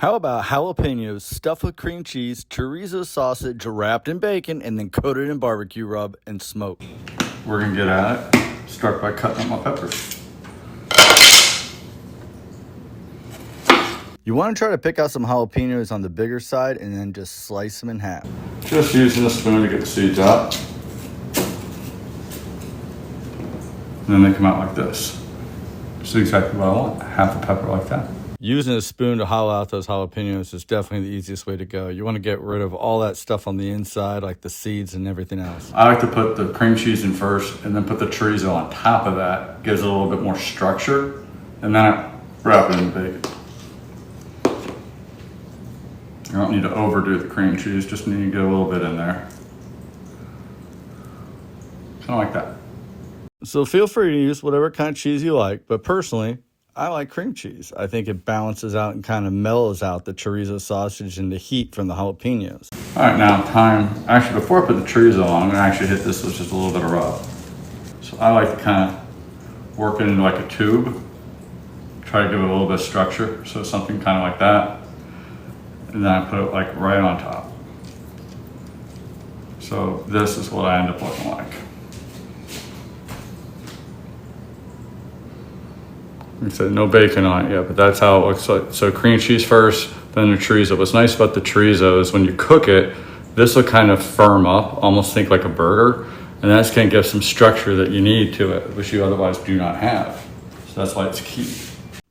How about jalapenos stuffed with cream cheese, chorizo sausage wrapped in bacon, and then coated in barbecue rub and smoked? We're gonna get at it. Start by cutting up my peppers. You want to try to pick out some jalapenos on the bigger side and then just slice them in half. Just using a spoon to get the seeds out. And then they come out like this. This is exactly what I want, half a pepper like that. Using a spoon to hollow out those jalapenos is definitely the easiest way to go. You want to get rid of all that stuff on the inside, like the seeds and everything else. I like to put the cream cheese in first and then put the chorizo on top of that. Gives it a little bit more structure. And then I wrap it in bacon. You don't need to overdo the cream cheese, just need to get a little bit in there. Kind of like that. So feel free to use whatever kind of cheese you like, but personally, I like cream cheese. I think it balances out and kind of mellows out the chorizo sausage and the heat from the jalapenos. All right, now actually before I put the chorizo on, I'm gonna actually hit this with just a little bit of rub. So I like to kind of work it into like a tube, try to give it a little bit of structure, so something kind of like that. And then I put it like right on top. So this is what I end up looking like. Like I said, no bacon on it yet, but that's how it looks like. So cream cheese first, then the chorizo. What's nice about the chorizo is when you cook it, this will kind of firm up, almost think like a burger, and that's gonna give some structure that you need to it, which you otherwise do not have. So that's why it's key.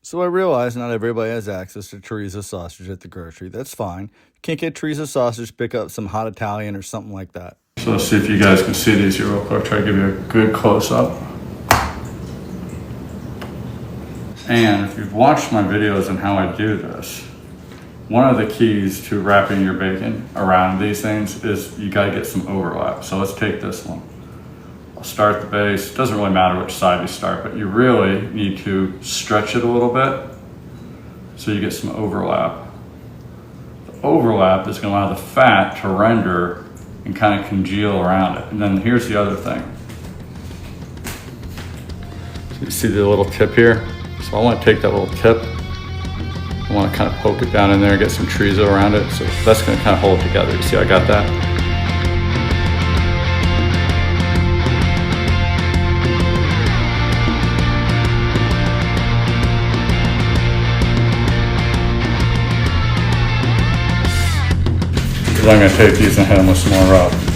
So I realize not everybody has access to chorizo sausage at the grocery. That's fine. If you can't get chorizo sausage, pick up some hot Italian or something like that. So let's see if you guys can see these here real quick. Try to give you a good close-up. And if you've watched my videos on how I do this, one of the keys to wrapping your bacon around these things is you gotta get some overlap. So let's take this one. I'll start the base. It doesn't really matter which side you start, but you really need to stretch it a little bit so you get some overlap. The overlap is gonna allow the fat to render and kind of congeal around it. And then here's the other thing. So you see the little tip here? So I want to take that little tip. I want to kind of poke it down in there and get some chorizo around it. So that's going to kind of hold it together. You see I got that? I'm going to take these and hit them with some more rub.